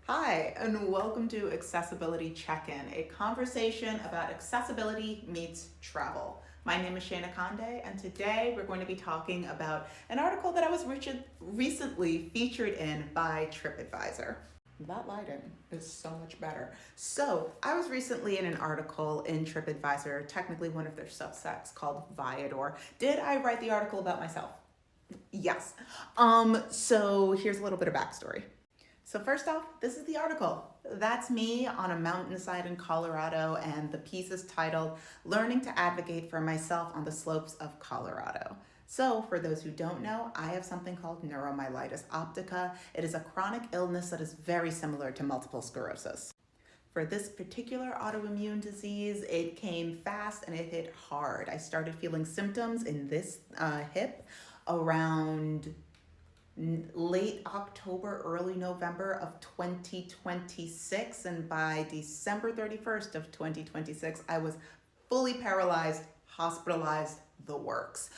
Hi, and welcome to Accessibility Check-In, a conversation about accessibility meets travel. My name is Shayna and today we're going to be talking about an article that I was recently featured in by TripAdvisor. That lighting is so much better. So, I was recently in an article in TripAdvisor, technically one of their subsets called Viator. Did I write the article about myself? Yes. So here's a little bit of backstory. So first off, this is the article. That's me on a mountainside in Colorado, and the piece is titled Learning to Advocate for Myself on the Slopes of Colorado. So for those who don't know, I have something called neuromyelitis optica. It is a chronic illness that is very similar to multiple sclerosis. For this particular autoimmune disease, it came fast and it hit hard. I started feeling symptoms in this hip around late October, early November of 2026, and by December 31st of 2026, I was fully paralyzed, hospitalized, the works.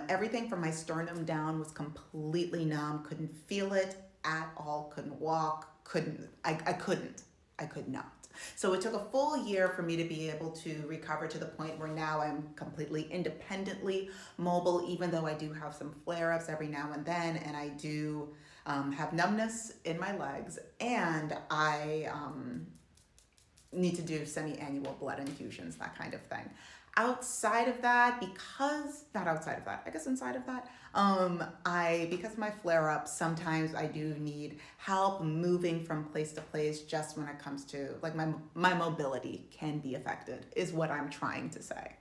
Everything from my sternum down was completely numb, couldn't feel it at all, couldn't walk, I could not. So it took a full year for me to be able to recover to the point where now I'm completely independently mobile, even though I do have some flare-ups every now and then, and I do have numbness in my legs, and I need to do semi-annual blood infusions, that kind of thing. Outside of that, not outside of that, I guess inside of that, because of my flare-ups, sometimes I do need help moving from place to place just when it comes to, like, my mobility can be affected, is what I'm trying to say.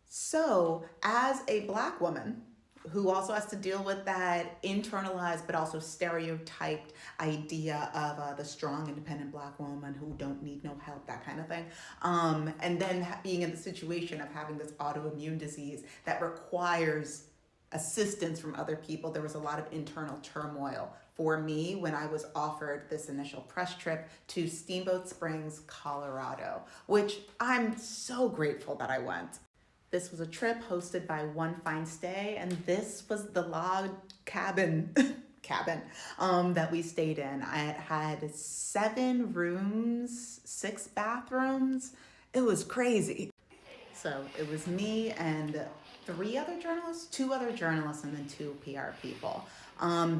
So, as a Black woman who also has to deal with that internalized but also stereotyped idea of the strong, independent Black woman who don't need no help, that kind of thing. And then being in the situation of having this autoimmune disease that requires assistance from other people, there was a lot of internal turmoil for me when I was offered this initial press trip to Steamboat Springs, Colorado, which I'm so grateful that I went. This was a trip hosted by One Fine Stay, and this was the log cabin that we stayed in. I had 7 rooms, 6 bathrooms. It was crazy. So it was me and 2 other journalists, and then 2 PR people.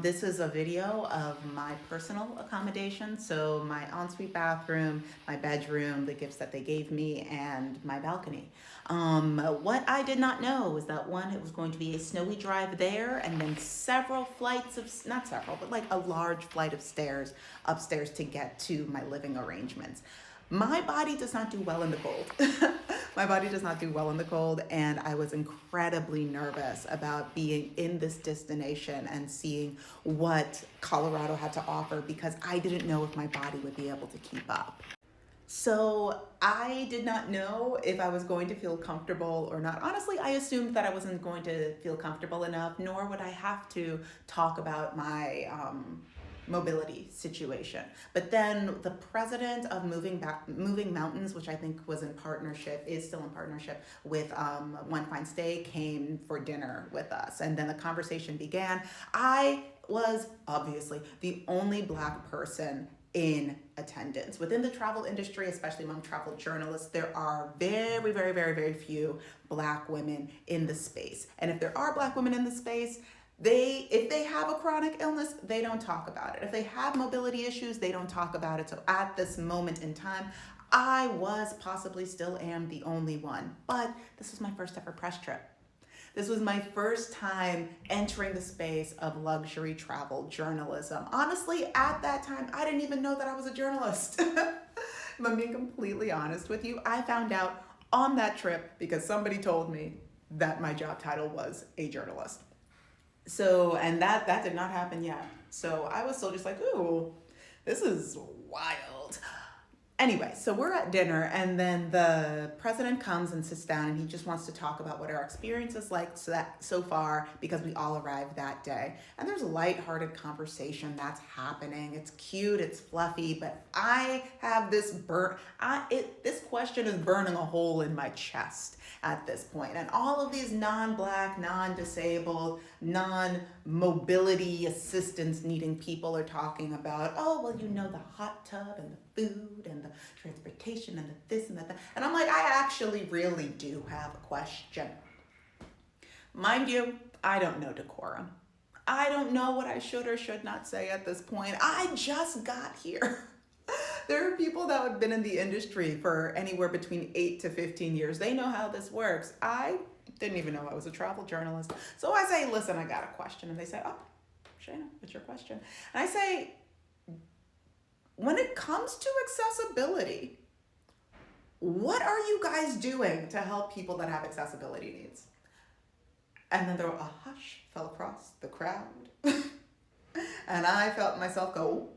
This is a video of my personal accommodation. So my ensuite bathroom, my bedroom, the gifts that they gave me, and my balcony. What I did not know was that it was going to be a snowy drive there, and then like a large flight of stairs upstairs to get to my living arrangements. My body does not do well in the cold. My body does not do well in the cold, and I was incredibly nervous about being in this destination and seeing what Colorado had to offer because I didn't know if my body would be able to keep up. So I did not know if I was going to feel comfortable or not. Honestly, I assumed that I wasn't going to feel comfortable enough, nor would I have to talk about my mobility situation. But then the president of Moving Mountains, which I think is still in partnership with One Fine Stay, came for dinner with us. And then the conversation began. I was obviously the only Black person in attendance. Within the travel industry, especially among travel journalists, there are very, very, very, very few Black women in the space. And if there are Black women in the space, if they have a chronic illness, they don't talk about it. If they have mobility issues, they don't talk about it. So at this moment in time, I still am the only one. But this was my first ever press trip. This was my first time entering the space of luxury travel journalism. Honestly, at that time, I didn't even know that I was a journalist. If I'm being completely honest with you, I found out on that trip because somebody told me that my job title was a journalist. So, and that did not happen yet. So I was still just like, ooh, this is wild. Anyway, so we're at dinner, and then the president comes and sits down, and he just wants to talk about what our experience is like so far, because we all arrived that day. And there's a lighthearted conversation that's happening. It's cute, it's fluffy, but I have this this question is burning a hole in my chest at this point. And all of these non-Black, non-disabled, non-mobility assistance needing people are talking about, oh, well, the hot tub and the food and the transportation and the this and that. And I'm like, I actually really do have a question. Mind you, I don't know decorum. I don't know what I should or should not say at this point. I just got here. There are people that have been in the industry for anywhere between 8 to 15 years. They know how this works. I didn't even know I was a travel journalist. So I say, listen, I got a question. And they say, oh, Shayna, what's your question? And I say, when it comes to accessibility, what are you guys doing to help people that have accessibility needs? And then a hush fell across the crowd. And I felt myself go,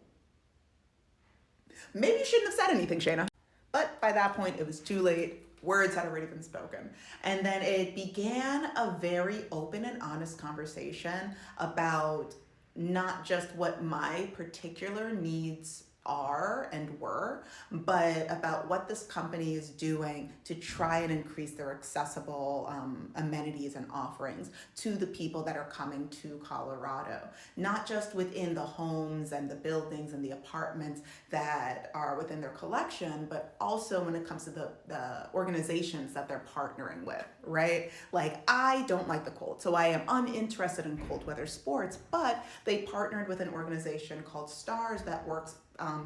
maybe you shouldn't have said anything, Shayna. But by that point, it was too late. Words had already been spoken. And then it began a very open and honest conversation about not just what my particular needs are and were, but about what this company is doing to try and increase their accessible amenities and offerings to the people that are coming to Colorado, not just within the homes and the buildings and the apartments that are within their collection, but also when it comes to the organizations that they're partnering with, right? Like, I don't like the cold, so I am uninterested in cold weather sports, but they partnered with an organization called STARS that works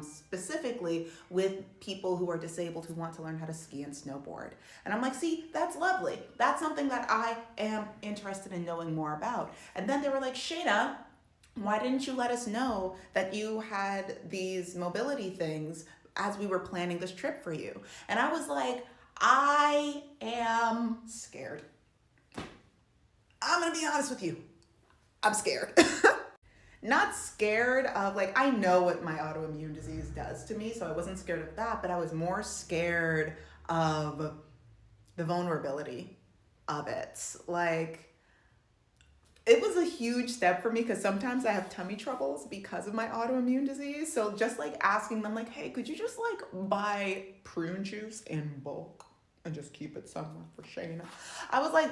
specifically with people who are disabled who want to learn how to ski and snowboard. And I'm like, see, that's lovely. That's something that I am interested in knowing more about. And then they were like, Shayna, why didn't you let us know that you had these mobility things as we were planning this trip for you? And I was like, I am scared. I'm gonna be honest with you. I'm scared. Not scared of, like, I know what my autoimmune disease does to me, so I wasn't scared of that, but I was more scared of the vulnerability of it. Like, it was a huge step for me because sometimes I have tummy troubles because of my autoimmune disease. So just like asking them, like, hey, could you just like buy prune juice in bulk and just keep it somewhere for Shayna? I was like,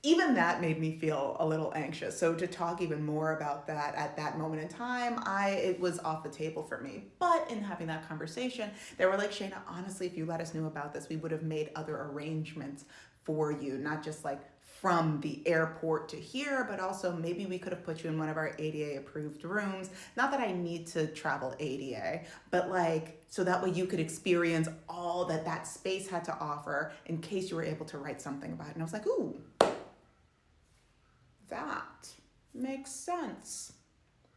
even that made me feel a little anxious. So to talk even more about that at that moment in time, it was off the table for me. But in having that conversation, they were like, Shayna, honestly, if you let us know about this, we would have made other arrangements for you, not just like from the airport to here, but also maybe we could have put you in one of our ADA approved rooms. Not that I need to travel ADA, but like, so that way you could experience all that space had to offer in case you were able to write something about it. And I was like, ooh, that makes sense.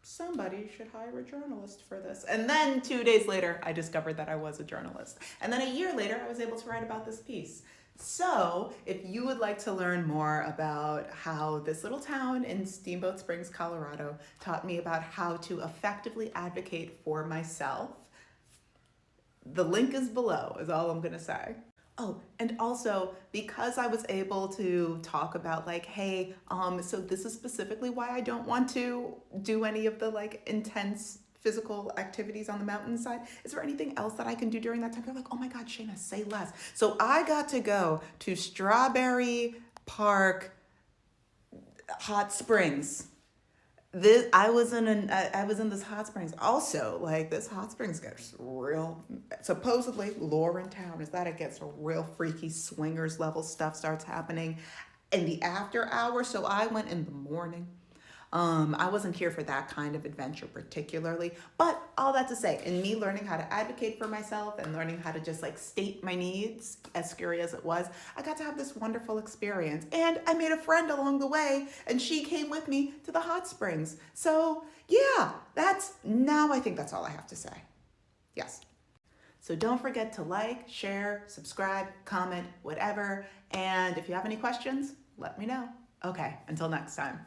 Somebody should hire a journalist for this. And then 2 days later, I discovered that I was a journalist. And then a year later, I was able to write about this piece. So if you would like to learn more about how this little town in Steamboat Springs, Colorado, taught me about how to effectively advocate for myself, the link is below, is all I'm gonna say. Oh, and also, because I was able to talk about like, hey, so this is specifically why I don't want to do any of the like intense physical activities on the mountainside. Is there anything else that I can do during that time? They're like, oh my God, Shayna, say less. So I got to go to Strawberry Park Hot Springs. I was in this hot springs. Also, like, this hot springs gets real, supposedly lore in town is that it gets a real freaky swingers level stuff starts happening in the after hours. So I went in the morning. I wasn't here for that kind of adventure particularly, but all that to say, in me learning how to advocate for myself and learning how to just like state my needs, as scary as it was, I got to have this wonderful experience. And I made a friend along the way, and she came with me to the hot springs. So yeah, I think that's all I have to say. Yes. So don't forget to like, share, subscribe, comment, whatever. And if you have any questions, let me know. Okay, until next time.